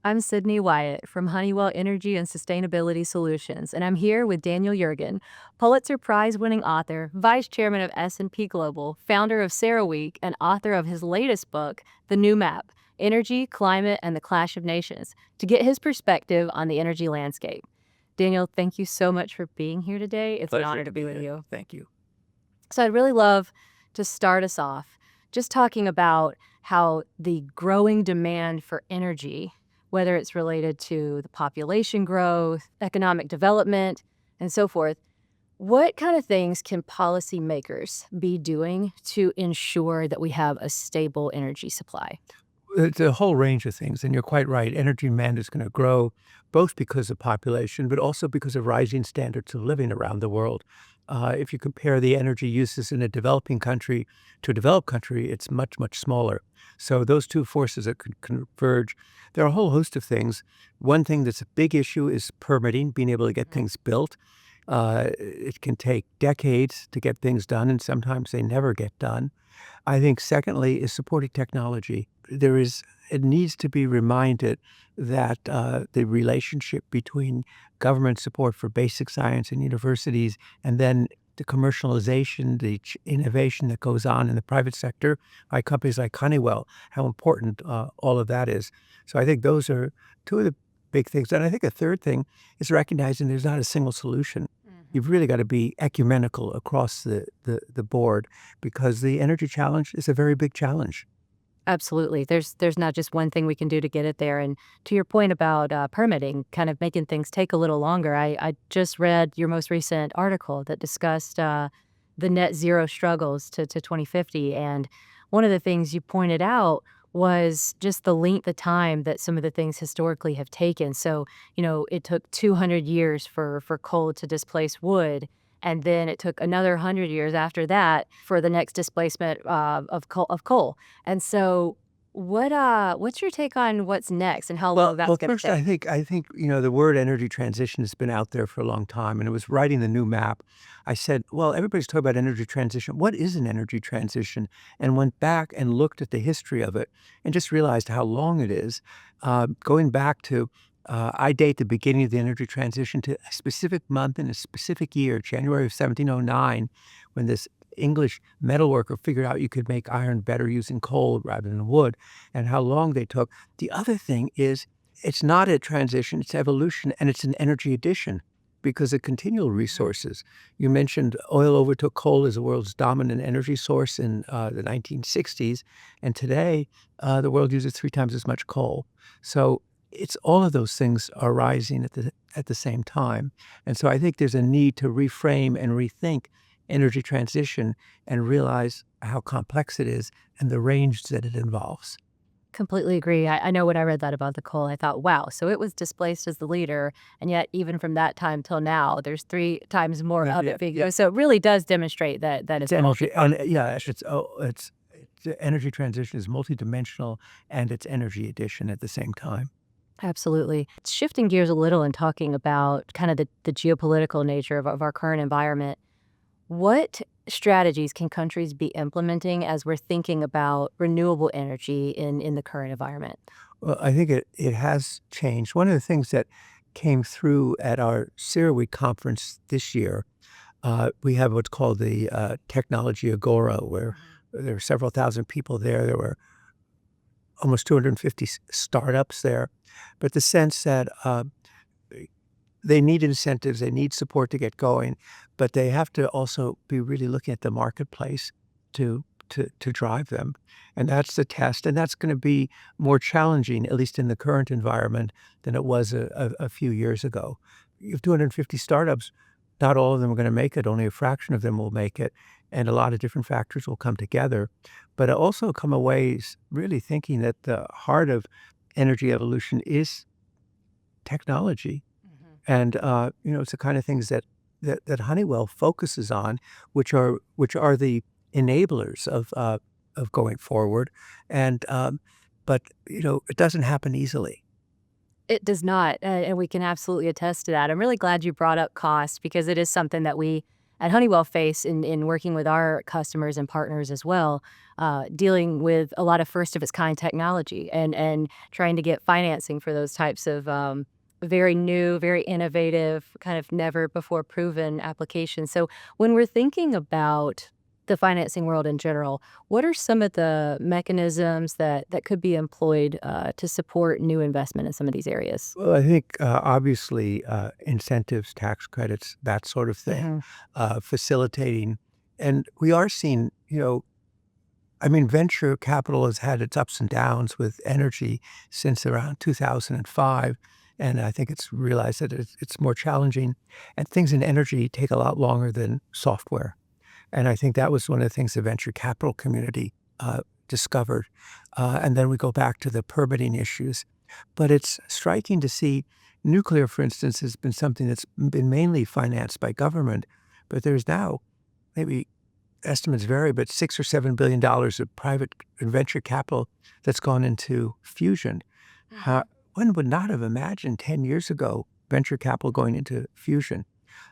I'm Sydney Wyatt from Honeywell Energy and Sustainability Solutions, and I'm here with Daniel Yergin, Pulitzer Prize-winning author, vice chairman of S&P Global, founder of CERAWeek, and author of his latest book, The New Map: Energy, Climate, and the Clash of Nations, to get his perspective on the energy landscape. Daniel, thank you so much for being here today. It's an honor to be with you. Thank you. So I'd really love to start us off just talking about how the growing demand for energy, whether it's related to the population growth, economic development, and so forth, what kind of things can policymakers be doing to ensure that we have a stable energy supply? It's a whole range of things, and you're quite right. Energy demand is going to grow both because of population, but also because of rising standards of living around the world. If you compare the energy uses in a developing country to a developed country, it's much, much smaller. So those two forces that could converge. There are a whole host of things. One thing that's a big issue is permitting, being able to get things built. It can take decades to get things done, and sometimes they never get done. I think secondly is supporting technology. It needs to be reminded that the relationship between government support for basic science and universities and then the commercialization, the innovation that goes on in the private sector by companies like Honeywell, how important all of that is. So I think those are two of the big things. And I think a third thing is recognizing there's not a single solution. You've really got to be ecumenical across the board because the energy challenge is a very big challenge. Absolutely. There's not just one thing we can do to get it there. And to your point about permitting, kind of making things take a little longer, I just read your most recent article that discussed the net zero struggles to 2050. And one of the things you pointed out was just the length of time that some of the things historically have taken. So, it took 200 years for coal to displace wood. And then it took another 100 years after that for the next displacement of coal. And so what's your take on what's next and how long Well, that's gonna first, take? I think the word energy transition has been out there for a long time, and it was writing the new map. I said, well, everybody's talking about energy transition. What is an energy transition? And went back and looked at the history of it, and just realized how long it is. Going back to, I date the beginning of the energy transition to a specific month in a specific year, January of 1709, when this English metalworker figured out you could make iron better using coal rather than wood, and how long they took. The other thing is it's not a transition, it's evolution, and it's an energy addition because of continual resources. You mentioned oil overtook coal as the world's dominant energy source in the 1960s, and today the world uses 3 times as much coal. So it's all of those things are rising at the same time. And so I think there's a need to reframe and rethink energy transition and realize how complex it is and the range that it involves. Completely agree. I know when I read that about the coal, I thought, wow, so it was displaced as the leader, and yet even from that time till now, there's 3 times more Yeah, of yeah, it being yeah. used. So it really does demonstrate that It's it's energy, multi. and yeah, it's energy transition is multidimensional, and it's energy addition at the same time. Absolutely. Shifting gears a little and talking about kind of the geopolitical nature of our current environment, what strategies can countries be implementing as we're thinking about renewable energy in the current environment? Well, I think it has changed. One of the things that came through at our CERAWeek conference this year, we have what's called the Technology Agora, where there were several thousand people there. There were almost 250 startups there, but the sense that they need incentives, they need support to get going, but they have to also be really looking at the marketplace to drive them. And that's the test, and that's gonna be more challenging, at least in the current environment, than it was a few years ago. You have 250 startups, not all of them are gonna make it, only a fraction of them will make it, and a lot of different factors will come together. But I also come away really thinking that the heart of energy evolution is technology. Mhm. And, it's the kind of things that Honeywell focuses on, which are the enablers of going forward. And, but, it doesn't happen easily. It does not, and we can absolutely attest to that. I'm really glad you brought up cost because it is something that we at Honeywell face in working with our customers and partners as well, dealing with a lot of first of its kind technology and trying to get financing for those types of very new, very innovative, kind of never before proven applications. So when we're thinking about the financing world in general, what are some of the mechanisms that could be employed to support new investment in some of these areas? Well, I think, obviously, incentives, tax credits, that sort of thing, Hmm. facilitating and we are seeing, I mean, venture capital has had its ups and downs with energy since around 2005, and I think it's realized that it's more challenging, and things in energy take a lot longer than software. And I think that was one of the things the venture capital community discovered. And then we go back to the permitting issues. But it's striking to see nuclear, for instance, has been something that's been mainly financed by government. But there's now maybe estimates vary, but $6 or $7 billion of private and venture capital that's gone into fusion. How, one would not have imagined 10 years ago venture capital going into fusion.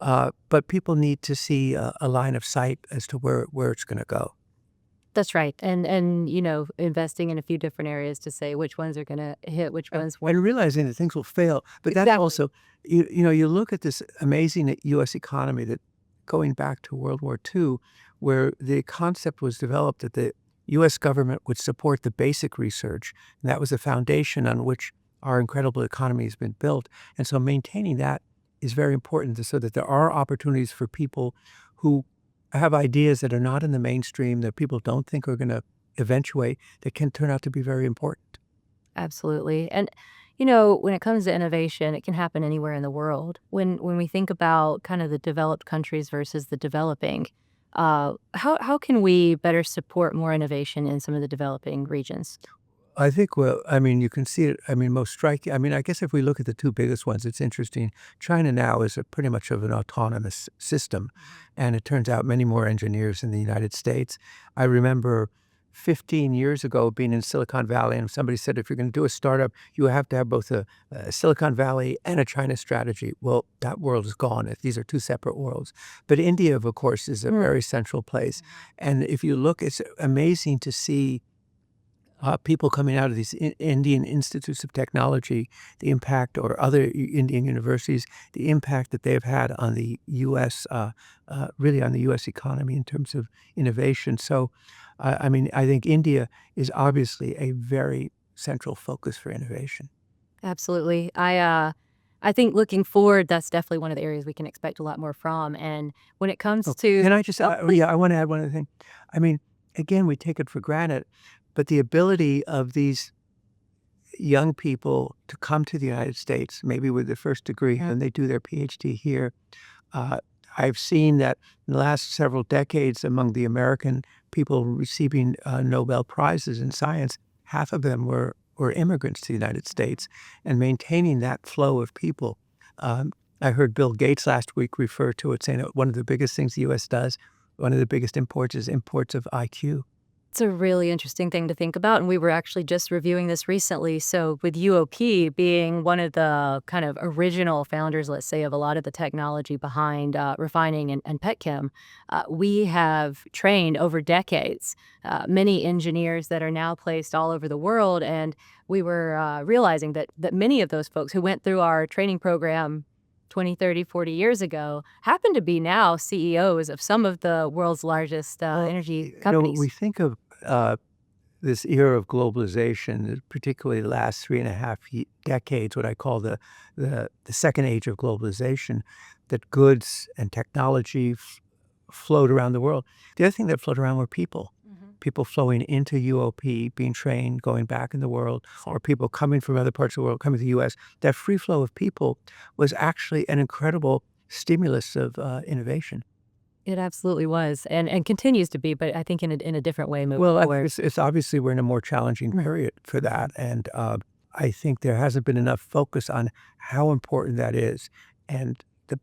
But people need to see a line of sight as to where it's gonna go. That's right, and investing in a few different areas to say which ones are gonna hit, which ones won't. And realizing that things will fail, but that's Exactly. also you look at this amazing US economy that going back to World War II, where the concept was developed that the US government would support the basic research, and that was the foundation on which our incredible economy has been built, and so maintaining that is very important so that there are opportunities for people who have ideas that are not in the mainstream, that people don't think are gonna eventuate, that can turn out to be very important. Absolutely, and, when it comes to innovation, it can happen anywhere in the world. When we think about kind of the developed countries versus the developing, how can we better support more innovation in some of the developing regions? I think, well, I mean, you can see it. I mean, most striking. I mean, I guess if we look at the two biggest ones, it's interesting. China now is a pretty much of an autonomous system, and it turns out many more engineers in the United States. I remember 15 years ago being in Silicon Valley, and somebody said, if you're going to do a startup, you have to have both a Silicon Valley and a China strategy. Well, that world is gone. These are two separate worlds. But India, of course, is a Mm. very central place. And if you look, it's amazing to see people coming out of these Indian institutes of technology, the impact or other Indian universities, the impact that they've had on the U.S., really on the U.S. economy in terms of innovation. So, I mean, I think India is obviously a very central focus for innovation. Absolutely. I think looking forward, that's definitely one of the areas we can expect a lot more from, and when it comes Oh, to. can I just, Oh, please. yeah, I want to add one other thing. I mean, again, we take it for granted, but the ability of these young people to come to the United States, maybe with their first degree, and they do their PhD here. Uh, I've seen that in the last several decades among the American people receiving Nobel Prizes in science, half of them were immigrants to the United States, and maintaining that flow of people. Um, I heard Bill Gates last week refer to it, saying that one of the biggest things the U.S. does, one of the biggest imports is imports of IQ. It's a really interesting thing to think about, and we were actually just reviewing this recently. So, with UOP being one of the kind of original founders, let's say, of a lot of the technology behind refining and petchem, we have trained over decades many engineers that are now placed all over the world. And we were realizing that many of those folks who went through our training program 20, 30, 40 years ago happen to be now CEOs of some of the world's largest Well, energy companies. we think of uh, this era of globalization, particularly the last 3.5 decades, what I call the second age of globalization, that goods and technology flowed around the world. The other thing that flowed around were people. Mhm. People flowing into UOP, being trained, going back in the world, or people coming from other parts of the world, coming to the US. That free flow of people was actually an incredible stimulus of innovation. It absolutely was, and continues to be, but I think in a different way moving Well, I think forward. it's obviously we're in a more challenging period for that, and, I think there hasn't been enough focus on how important that is and the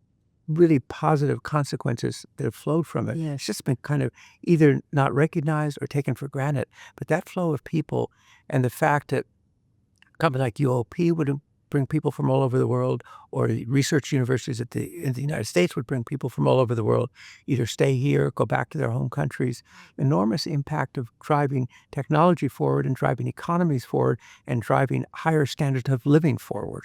really positive consequences that have flowed from it. It's just been kind of either not recognized or taken for granted, but that flow of people and the fact that a company like UOP would bring people from all over the world, or the research universities in the United States would bring people from all over the world, either stay here, go back to their home countries. Enormous impact of driving technology forward and driving economies forward and driving higher standards of living forward.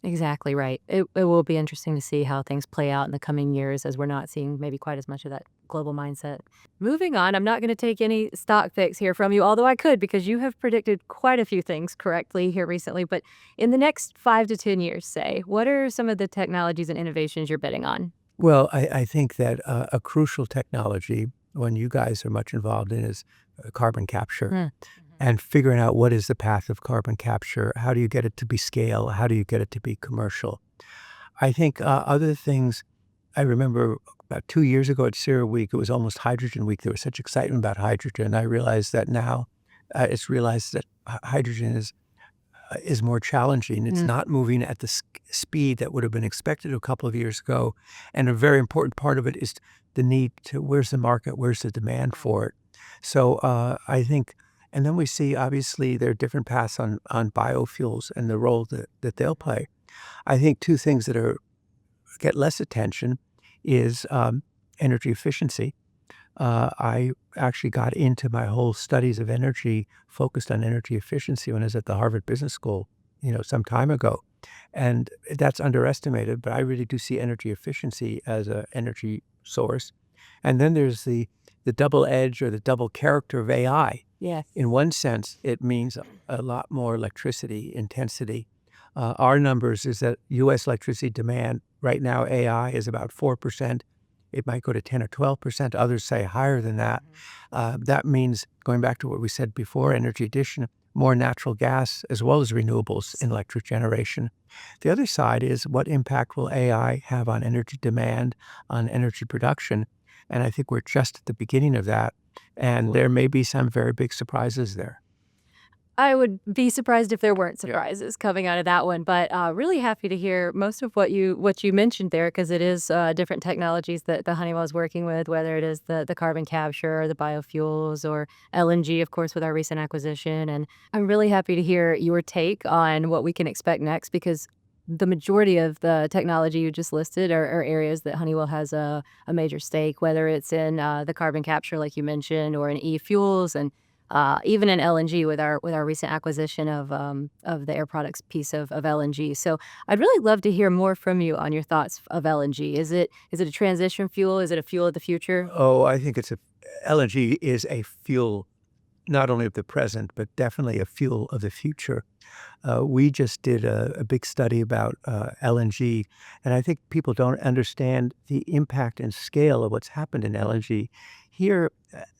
Exactly right. It will be interesting to see how things play out in the coming years as we're not seeing maybe quite as much of that global mindset. Moving on, I'm not going to take any stock picks here from you, although I could because you have predicted quite a few things correctly here recently. But in the next 5 to 10 years, say, what are some of the technologies and innovations you're betting on? Well, I think that a crucial technology, one you guys are much involved in, is carbon capture. Mm. And figuring out what is the path of carbon capture, how do you get it to be scale, how do you get it to be commercial? I think other things, I remember about 2 years ago at CERA Week, it was almost Hydrogen Week. There was such excitement about hydrogen. I realized that now it's realized that hydrogen is more challenging. It's Mm. not moving at the speed that would have been expected a couple of years ago. And a very important part of it is the need to, where's the market, where's the demand for it? So I think, and then we see obviously there are different paths on biofuels and the role that they'll play. I think two things that are get less attention is energy efficiency. I actually got into my whole studies of energy focused on energy efficiency when I was at the Harvard Business School, some time ago. And that's underestimated, but I really do see energy efficiency as an energy source. And then there's the double edge or the double character of AI. Yes. In one sense, it means a lot more electricity intensity. Our numbers is that U.S. electricity demand right now, AI is about 4%. It might go to 10 or 12%. Others say higher than that. That means, going back to what we said before, energy addition, more natural gas as well as renewables in electric generation. The other side is what impact will AI have on energy demand, on energy production? And I think we're just at the beginning of that. And there may be some very big surprises there. I would be surprised if there weren't surprises coming out of that one, but, really happy to hear most of what you mentioned there because it is, different technologies that the Honeywell is working with, whether it is the carbon capture or the biofuels or LNG, of course, with our recent acquisition, and I'm really happy to hear your take on what we can expect next because the majority of the technology you just listed are areas that Honeywell has a major stake, whether it's in, the carbon capture like you mentioned or in e-fuels and even in LNG with our recent acquisition of the Air Products piece of LNG. So I'd really love to hear more from you on your thoughts of LNG. Is it a transition fuel? Is it a fuel of the future? Oh, I think LNG is a fuel not only of the present, but definitely a fuel of the future. We just did a big study about LNG, and I think people don't understand the impact and scale of what's happened in LNG. Here,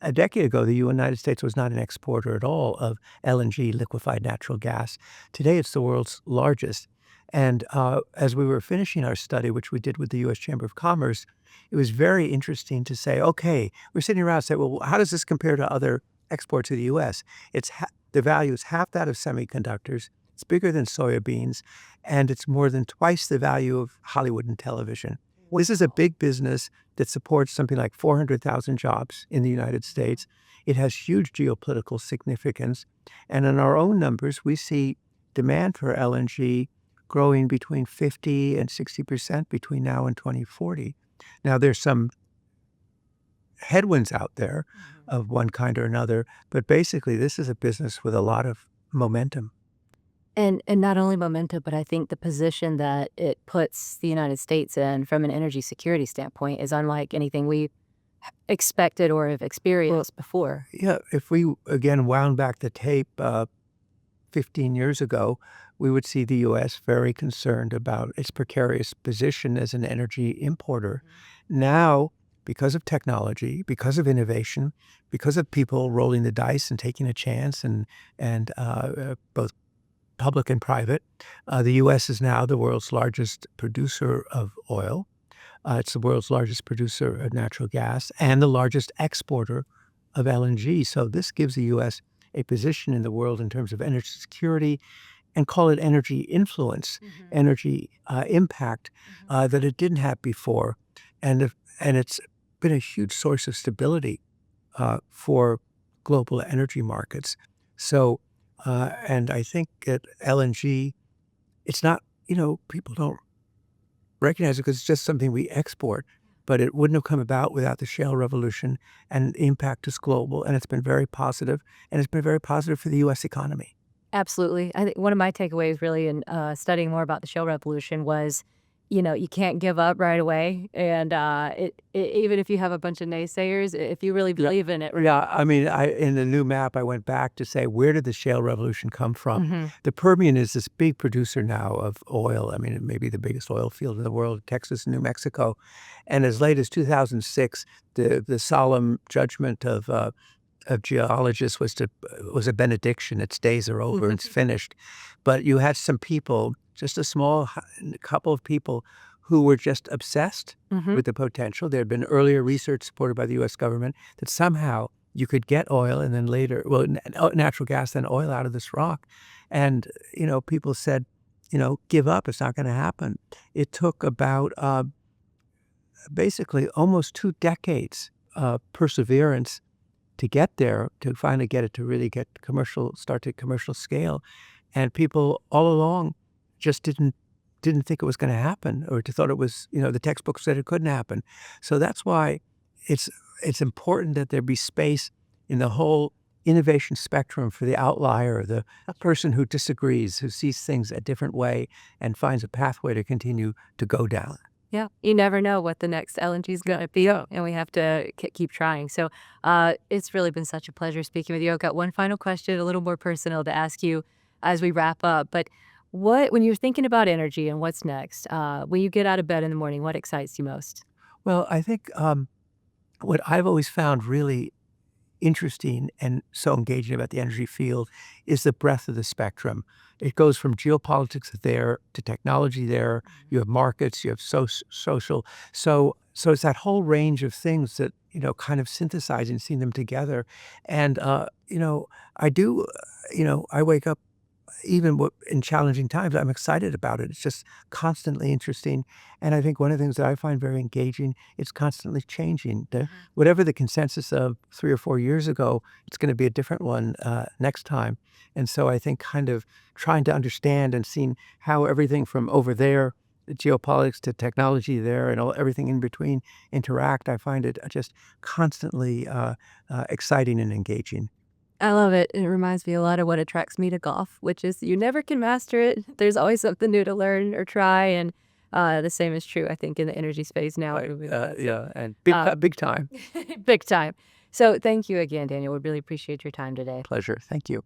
a decade ago, the United States was not an exporter at all of LNG, liquefied natural gas. Today, it's the world's largest. And as we were finishing our study, which we did with the U.S. Chamber of Commerce, it was very interesting to say, okay, we're sitting around and say, well, how does this compare to other exports to the U.S.? The value is half that of semiconductors. It's bigger than soybeans, and it's more than twice the value of Hollywood and television. This is a big business that supports something like 400,000 jobs in the United States. It has huge geopolitical significance. And in our own numbers, we see demand for LNG growing between 50 and 60% between now and 2040. Now, there's some headwinds out there of one kind or another, but basically, this is a business with a lot of momentum. And not only momentum, but I think the position that it puts the United States in from an energy security standpoint is unlike anything we expected or have experienced before. Yeah, if we again wound back the tape 15 years ago, we would see the U.S. very concerned about its precarious position as an energy importer. Now, because of technology, because of innovation, because of people rolling the dice and taking a chance, and both public and private, the U.S. is now the world's largest producer of oil. It's the world's largest producer of natural gas and the largest exporter of LNG. So this gives the U.S. a position in the world in terms of energy security and call it energy influence, energy impact that it didn't have before. And it's been a huge source of stability for global energy markets. So, and I think that LNG it's not, people don't recognize it because it's just something we export, but it wouldn't have come about without the shale revolution, and the impact is global, and it's been very positive, and it's been very positive for the US economy. Absolutely. I think one of my takeaways really in, studying more about the shale revolution was, you can't give up right away, and, even if you have a bunch of naysayers, if you really Yeah. believe in it. Yeah, I mean, I in the new map, I went back to say, where did the shale revolution come from? Mhm. The Permian is this big producer now of oil. I mean, it may be the biggest oil field in the world, Texas and New Mexico. And as late as 2006, the solemn judgment of geologists was a benediction. Its days are over, it's finished. But you had some people, just a small couple of people who were just obsessed Mhm. with the potential. There had been earlier research supported by the US government that somehow you could get oil and then later, well, natural gas, then oil out of this rock. And, people said, give up. It's not going to happen. It took about basically almost 2 decades of perseverance to get there, to finally get it to really get start to commercial scale. And people all along just didn't think it was gonna happen, or to thought it was, the textbook said it couldn't happen. So that's why it's it's important that there be space in the whole innovation spectrum for the outlier, the person who disagrees, who sees things a different way and finds a pathway to continue to go down. Yeah, you never know what the next LNG is gonna be, Yeah. and we have to keep trying. So, it's really been such a pleasure speaking with you. I've got one final question, a little more personal to ask you as we wrap up. But when you're thinking about energy and what's next, when you get out of bed in the morning, what excites you most? Well, I think, what I've always found really interesting and so engaging about the energy field is the breadth of the spectrum. It goes from geopolitics there to technology there. You have markets, you have social. So it's that whole range of things that, kind of synthesizing, seeing them together. And, I do, I wake up even in challenging times, I'm excited about it. It's just constantly interesting, and I think one of the things that I find very engaging, it's constantly changing. Whatever the consensus of 3 or 4 years ago, it's gonna be a different one, next time, and so I think kind of trying to understand and seeing how everything from over there, the geopolitics to technology there and everything in between interact, I find it just constantly, exciting and engaging. I love it. It reminds me a lot of what attracts me to golf, which is you never can master it. There's always something new to learn or try, and, the same is true, I think, in the energy space now Right, moving forward. So, yeah, and uh big time. big time. So, thank you again, Daniel. We really appreciate your time today. Pleasure. Thank you.